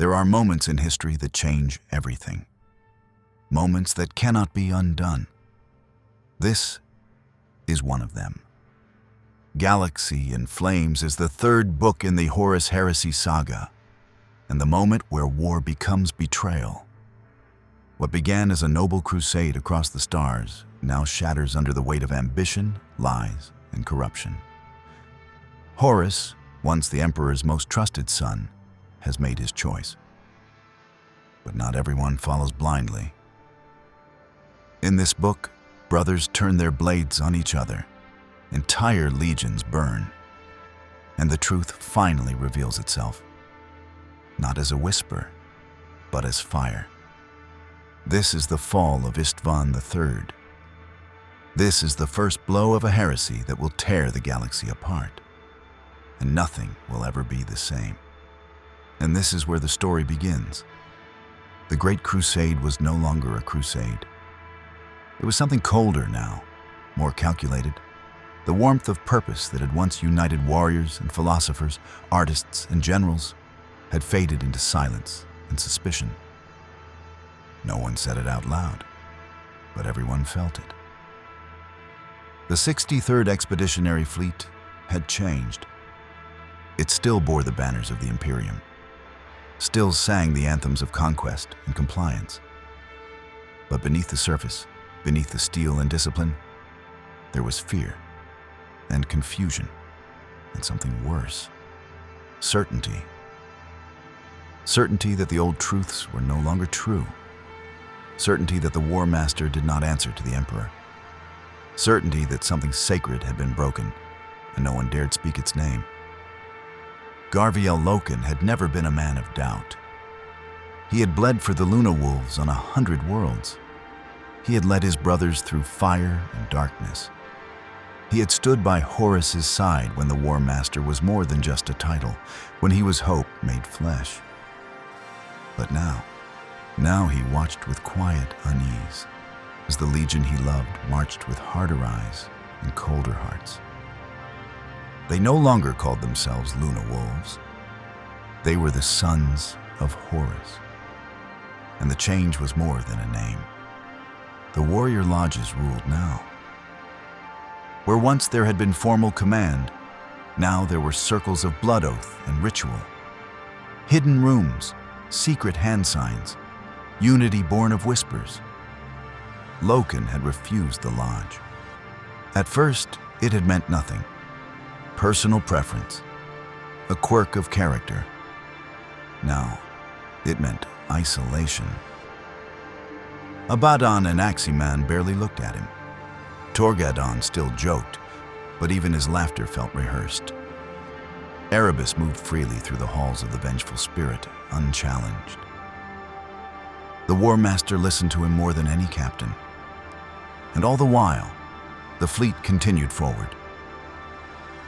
There are moments in history that change everything. Moments that cannot be undone. This is one of them. Galaxy in Flames is the third book in the Horus Heresy saga, and the moment where war becomes betrayal. What began as a noble crusade across the stars now shatters under the weight of ambition, lies, and corruption. Horus, once the Emperor's most trusted son, has made his choice. But not everyone follows blindly. In this book, brothers turn their blades on each other. Entire legions burn. And the truth finally reveals itself. Not as a whisper, but as fire. This is the fall of Isstvan III. This is the first blow of a heresy that will tear the galaxy apart. And nothing will ever be the same. And this is where the story begins. The Great Crusade was no longer a crusade. It was something colder now, more calculated. The warmth of purpose that had once united warriors and philosophers, artists and generals, had faded into silence and suspicion. No one said it out loud, but everyone felt it. The 63rd Expeditionary Fleet had changed. It still bore the banners of the Imperium, still sang the anthems of conquest and compliance. But beneath the surface, beneath the steel and discipline, there was fear and confusion, and something worse. Certainty. Certainty that the old truths were no longer true. Certainty that the War Master did not answer to the Emperor. Certainty that something sacred had been broken, and no one dared speak its name. Garviel Loken had never been a man of doubt. He had bled for the Luna Wolves on 100 worlds. He had led his brothers through fire and darkness. He had stood by Horus's side when the War Master was more than just a title, when he was hope made flesh. But now he watched with quiet unease, as the legion he loved marched with harder eyes and colder hearts. They no longer called themselves Luna Wolves. They were the sons of Horus. And the change was more than a name. The warrior lodges ruled now. Where once there had been formal command, now there were circles of blood oath and ritual. Hidden rooms, secret hand signs, unity born of whispers. Loken had refused the lodge. At first, it had meant nothing. Personal preference, a quirk of character. Now, it meant isolation. Abaddon and Aximan barely looked at him. Torgadon still joked, but even his laughter felt rehearsed. Erebus moved freely through the halls of the vengeful spirit, unchallenged. The War Master listened to him more than any captain. And all the while, the fleet continued forward.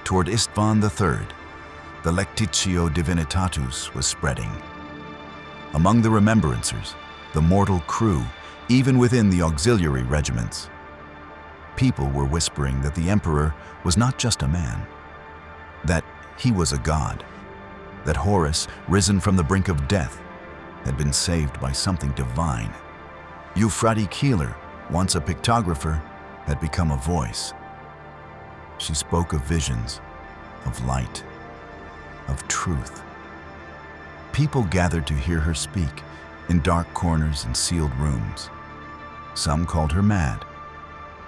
Toward Isstvan III, the Lectitio Divinitatus was spreading. Among the remembrancers, the mortal crew, even within the auxiliary regiments, people were whispering that the Emperor was not just a man, that he was a god, that Horus, risen from the brink of death, had been saved by something divine. Euphrates Keeler, once a pictographer, had become a voice. She spoke of visions, of light, of truth. People gathered to hear her speak in dark corners and sealed rooms. Some called her mad.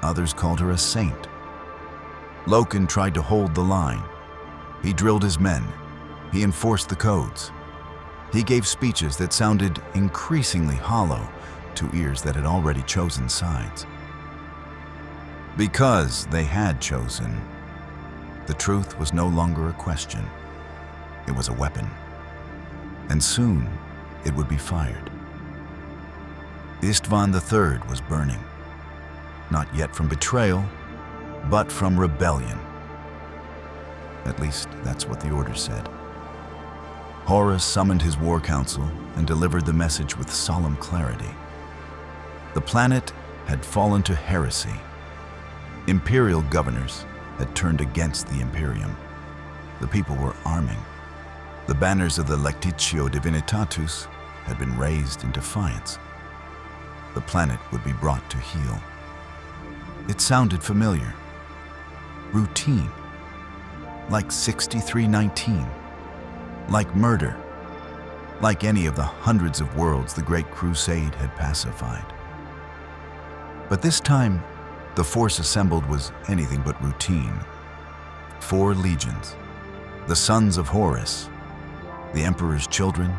Others called her a saint. Loken tried to hold the line. He drilled his men. He enforced the codes. He gave speeches that sounded increasingly hollow to ears that had already chosen sides. Because they had chosen, the truth was no longer a question. It was a weapon. And soon, it would be fired. Isstvan III was burning. Not yet from betrayal, but from rebellion. At least, that's what the order said. Horus summoned his war council and delivered the message with solemn clarity. The planet had fallen to heresy. Imperial governors had turned against the Imperium. The people were arming. The banners of the Lectitio Divinitatus had been raised in defiance. The planet would be brought to heel. It sounded familiar, routine, like 6319, like murder, like any of the hundreds of worlds the Great Crusade had pacified. But this time, the force assembled was anything but routine. 4 legions, the sons of Horus, the Emperor's children,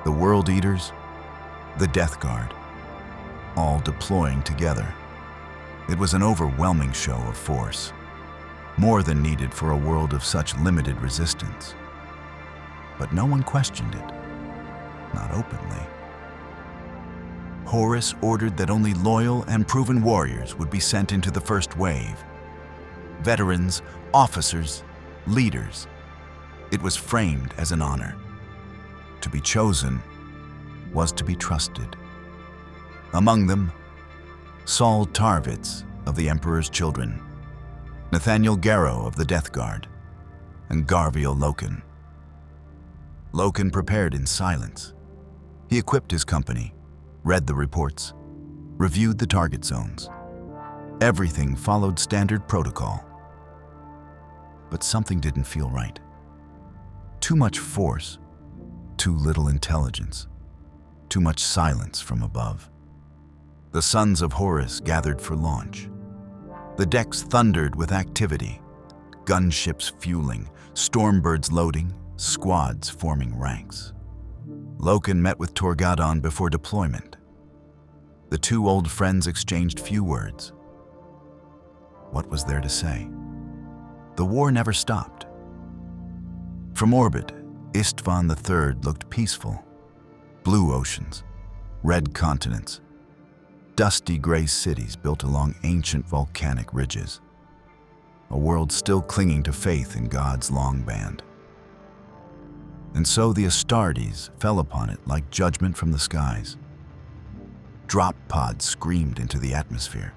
the World Eaters, the Death Guard, all deploying together. It was an overwhelming show of force, more than needed for a world of such limited resistance. But no one questioned it, not openly. Horus ordered that only loyal and proven warriors would be sent into the first wave. Veterans, officers, leaders. It was framed as an honor. To be chosen was to be trusted. Among them, Saul Tarvitz of the Emperor's Children, Nathaniel Garrow of the Death Guard, and Garviel Loken. Loken prepared in silence. He equipped his company, read the reports, reviewed the target zones. Everything followed standard protocol. But something didn't feel right. Too much force, too little intelligence, too much silence from above. The sons of Horus gathered for launch. The decks thundered with activity, gunships fueling, stormbirds loading, squads forming ranks. Loken met with Torgadon before deployment. The 2 old friends exchanged few words. What was there to say? The war never stopped. From orbit, Isstvan III looked peaceful. Blue oceans, red continents, dusty gray cities built along ancient volcanic ridges. A world still clinging to faith in God's long band. And so the Astartes fell upon it like judgment from the skies. Drop pods screamed into the atmosphere.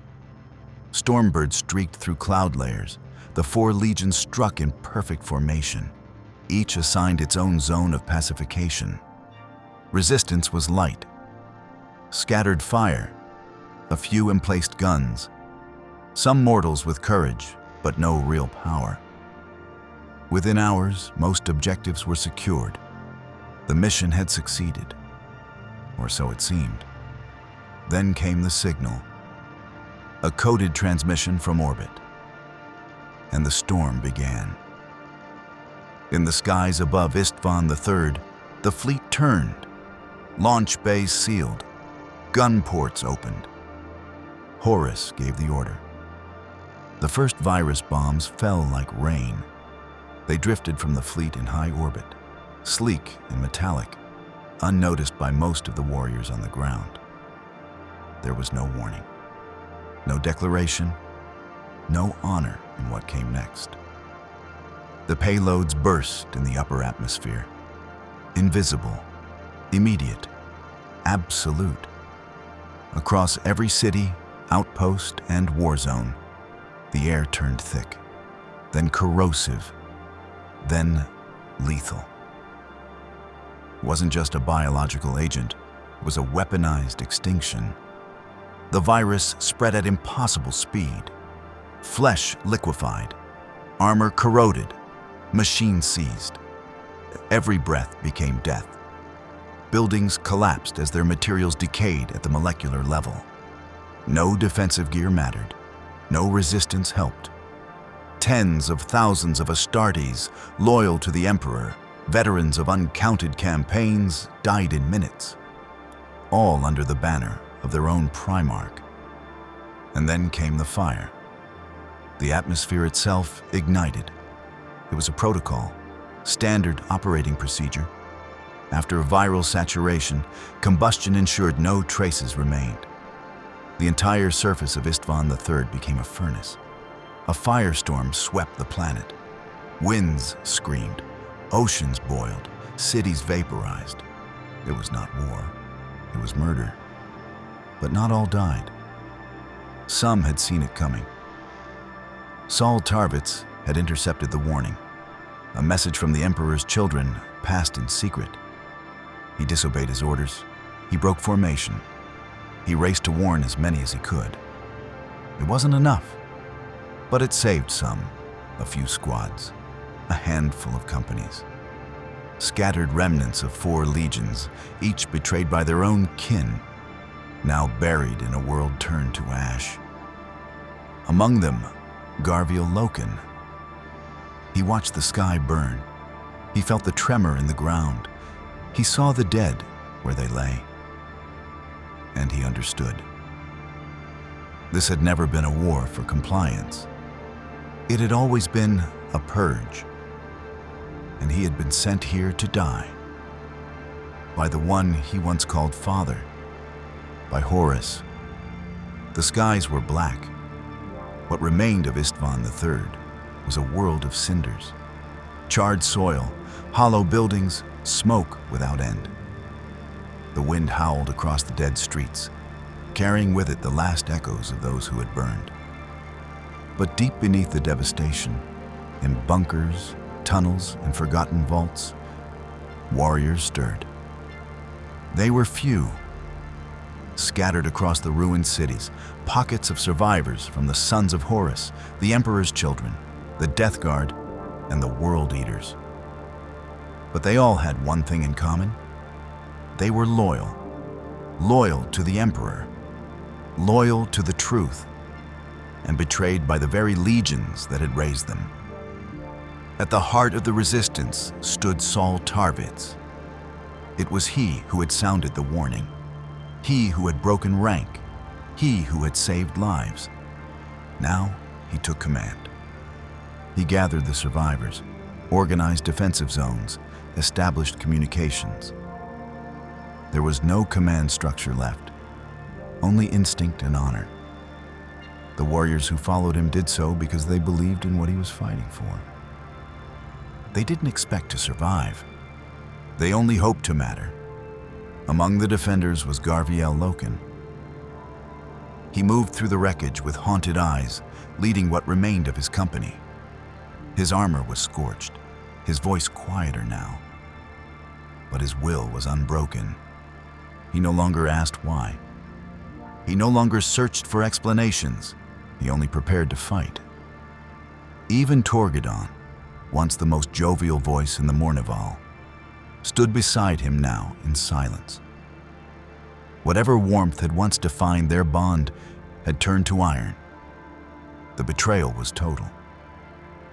Stormbirds streaked through cloud layers. The 4 legions struck in perfect formation, each assigned its own zone of pacification. Resistance was light. Scattered fire, a few emplaced guns, some mortals with courage, but no real power. Within hours, most objectives were secured. The mission had succeeded, or so it seemed. Then came the signal, a coded transmission from orbit, and the storm began. In the skies above Isstvan III, the fleet turned, launch bays sealed, gun ports opened. Horus gave the order. The first virus bombs fell like rain. They drifted from the fleet in high orbit, sleek and metallic, unnoticed by most of the warriors on the ground. There was no warning, no declaration, no honor in what came next. The payloads burst in the upper atmosphere, invisible, immediate, absolute. Across every city, outpost, and war zone, the air turned thick, then corrosive, then lethal. It wasn't just a biological agent, it was a weaponized extinction. The virus spread at impossible speed. Flesh liquefied, armor corroded, machines seized. Every breath became death. Buildings collapsed as their materials decayed at the molecular level. No defensive gear mattered. No resistance helped. Tens of thousands of Astartes, loyal to the Emperor, veterans of uncounted campaigns, died in minutes, all under the banner of their own Primarch. And then came the fire. The atmosphere itself ignited. It was a protocol, standard operating procedure. After viral saturation, combustion ensured no traces remained. The entire surface of Isstvan III became a furnace. A firestorm swept the planet. Winds screamed, oceans boiled, cities vaporized. It was not war, it was murder. But not all died. Some had seen it coming. Saul Tarvitz had intercepted the warning. a message from the Emperor's children passed in secret. He disobeyed his orders. He broke formation. He raced to warn as many as he could. It wasn't enough, but it saved some, a few squads, a handful of companies. Scattered remnants of 4 legions, each betrayed by their own kin, now buried in a world turned to ash. Among them, Garviel Loken. He watched the sky burn. He felt the tremor in the ground. He saw the dead where they lay. And he understood. This had never been a war for compliance. It had always been a purge. And he had been sent here to die. By the one he once called father. By Horus. The skies were black. What remained of Isstvan III was a world of cinders. Charred soil, hollow buildings, smoke without end. The wind howled across the dead streets, carrying with it the last echoes of those who had burned. But deep beneath the devastation, in bunkers, tunnels, and forgotten vaults, warriors stirred. They were few. Scattered across the ruined cities, pockets of survivors from the sons of Horus, the Emperor's children, the Death Guard, and the World Eaters. But they all had one thing in common. They were loyal. Loyal to the Emperor. Loyal to the truth. And betrayed by the very legions that had raised them. At the heart of the resistance stood Saul Tarvitz. It was he who had sounded the warning. He who had broken rank. He who had saved lives. Now he took command. He gathered the survivors, organized defensive zones, established communications. There was no command structure left, only instinct and honor. The warriors who followed him did so because they believed in what he was fighting for. They didn't expect to survive. They only hoped to matter. Among the defenders was Garviel Loken. He moved through the wreckage with haunted eyes, leading what remained of his company. His armor was scorched, his voice quieter now. But his will was unbroken. He no longer asked why. He no longer searched for explanations. He only prepared to fight. Even Torgadon, once the most jovial voice in the Mournival, stood beside him now in silence. Whatever warmth had once defined their bond had turned to iron. The betrayal was total.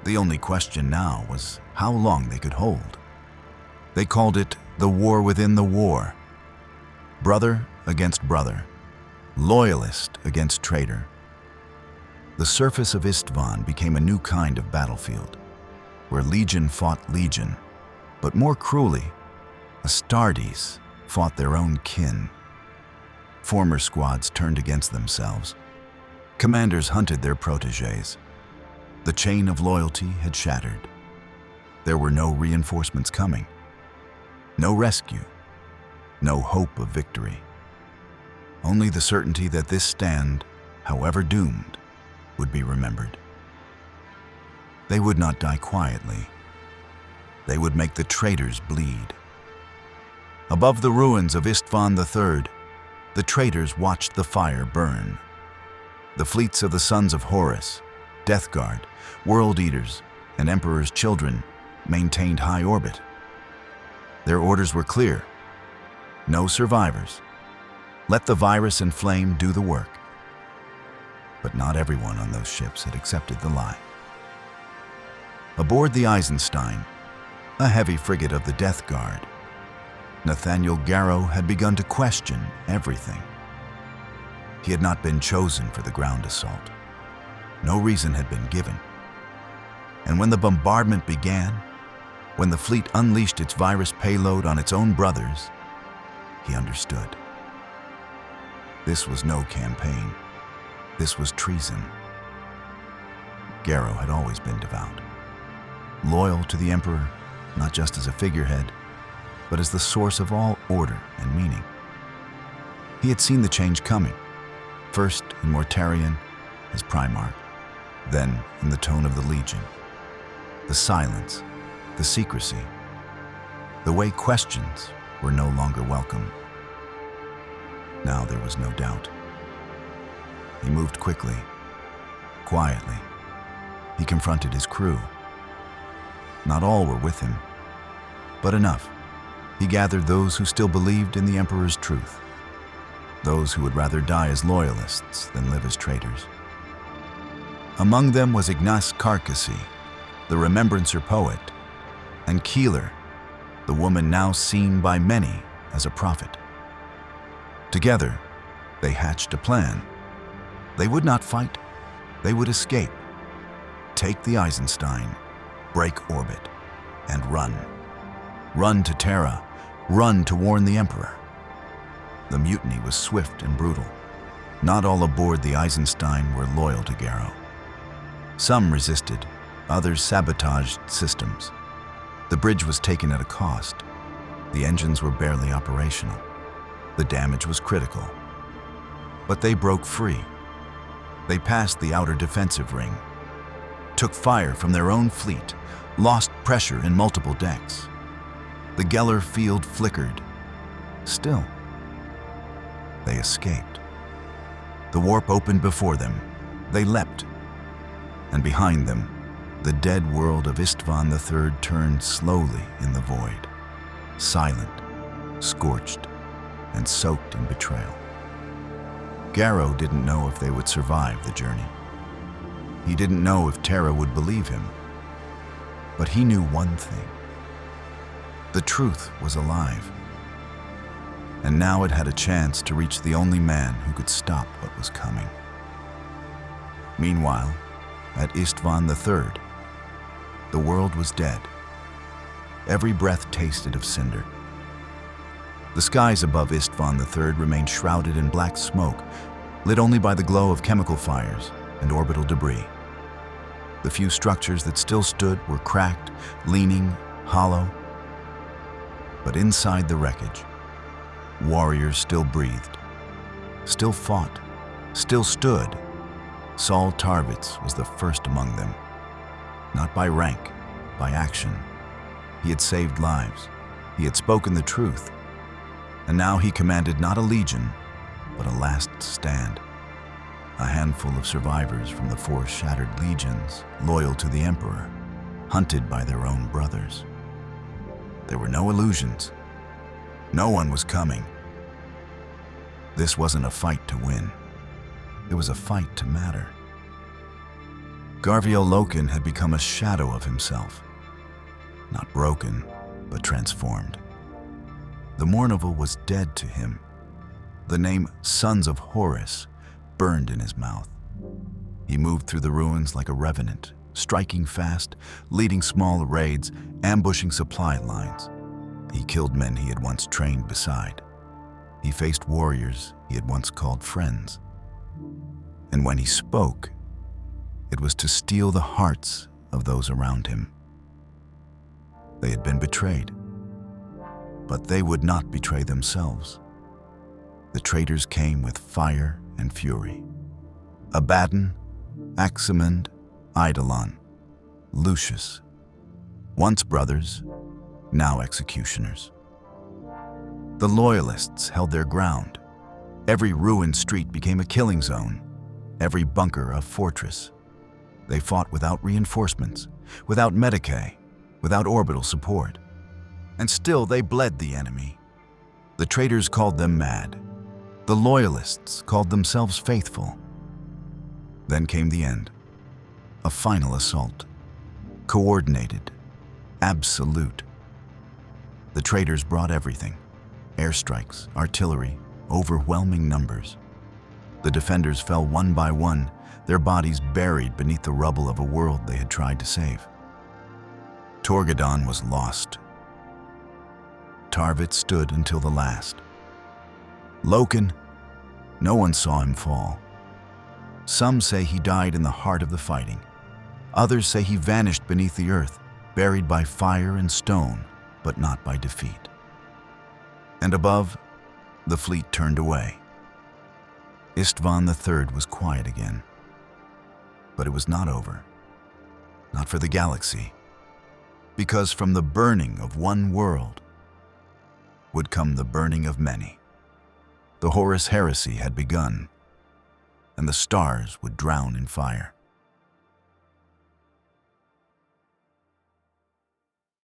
The only question now was how long they could hold. They called it the war within the war. Brother against brother. Loyalist against traitor. The surface of Isstvan became a new kind of battlefield, where legion fought legion, but more cruelly, Astartes fought their own kin. Former squads turned against themselves. Commanders hunted their protégés. The chain of loyalty had shattered. There were no reinforcements coming. No rescue. No hope of victory. Only the certainty that this stand, however doomed, would be remembered. They would not die quietly. They would make the traitors bleed. Above the ruins of Isstvan III, the traitors watched the fire burn. The fleets of the sons of Horus, Death Guard, World Eaters, and Emperor's children maintained high orbit. Their orders were clear. No survivors. Let the virus and flame do the work. But not everyone on those ships had accepted the lie. Aboard the Eisenstein, a heavy frigate of the Death Guard, Nathaniel Garrow had begun to question everything. He had not been chosen for the ground assault. No reason had been given. And when the bombardment began, when the fleet unleashed its virus payload on its own brothers, he understood. This was no campaign. This was treason. Garrow had always been devout. Loyal to the Emperor, not just as a figurehead, but as the source of all order and meaning. He had seen the change coming, first in Mortarion, his Primarch, then in the tone of the Legion. The silence, the secrecy, the way questions were no longer welcome. Now there was no doubt. He moved quickly, quietly. He confronted his crew. Not all were with him, but enough. He gathered those who still believed in the Emperor's truth, those who would rather die as loyalists than live as traitors. Among them was Ignace Carcassy, the remembrancer poet, and Keeler, the woman now seen by many as a prophet. Together, they hatched a plan. They would not fight, they would escape, take the Eisenstein, break orbit, and run. Run to Terra, run to warn the Emperor. The mutiny was swift and brutal. Not all aboard the Eisenstein were loyal to Garrow. Some resisted, others sabotaged systems. The bridge was taken at a cost. The engines were barely operational. The damage was critical. But they broke free. They passed the outer defensive ring, took fire from their own fleet, lost pressure in multiple decks. The Geller field flickered. Still, they escaped. The warp opened before them. They leapt. And behind them, the dead world of Isstvan III turned slowly in the void, silent, scorched, and soaked in betrayal. Garrow didn't know if they would survive the journey. He didn't know if Terra would believe him. But he knew one thing. The truth was alive. And now it had a chance to reach the only man who could stop what was coming. Meanwhile, at Isstvan III, the world was dead. Every breath tasted of cinder. The skies above Isstvan III remained shrouded in black smoke, lit only by the glow of chemical fires and orbital debris. The few structures that still stood were cracked, leaning, hollow. But inside the wreckage, warriors still breathed, still fought, still stood. Saul Tarvitz was the first among them. Not by rank, by action. He had saved lives. He had spoken the truth. And now he commanded not a legion, but a last stand. A handful of survivors from the 4 shattered legions, loyal to the Emperor, hunted by their own brothers. There were no illusions. No one was coming. This wasn't a fight to win. It was a fight to matter. Garviel Loken had become a shadow of himself. Not broken, but transformed. The Mournival was dead to him. The name Sons of Horus burned in his mouth. He moved through the ruins like a revenant, striking fast, leading small raids, ambushing supply lines. He killed men he had once trained beside. He faced warriors he had once called friends. And when he spoke, it was to steal the hearts of those around him. They had been betrayed, but they would not betray themselves. The traitors came with fire and fury. Abaddon, Aximand, Eidolon, Lucius, once brothers, now executioners. The Loyalists held their ground. Every ruined street became a killing zone, every bunker a fortress. They fought without reinforcements, without Medicae, without orbital support. And still they bled the enemy. The traitors called them mad. The Loyalists called themselves faithful. Then came the end. A final assault. Coordinated. Absolute. The traitors brought everything. Airstrikes, artillery, overwhelming numbers. The defenders fell one by one, their bodies buried beneath the rubble of a world they had tried to save. Torgadon was lost. Tarvitz stood until the last. Loken, no one saw him fall. Some say he died in the heart of the fighting. Others say he vanished beneath the earth, buried by fire and stone, but not by defeat. And above, the fleet turned away. Isstvan III was quiet again. But it was not over. Not for the galaxy. because from the burning of one world would come the burning of many. The Horus Heresy had begun, and the stars would drown in fire.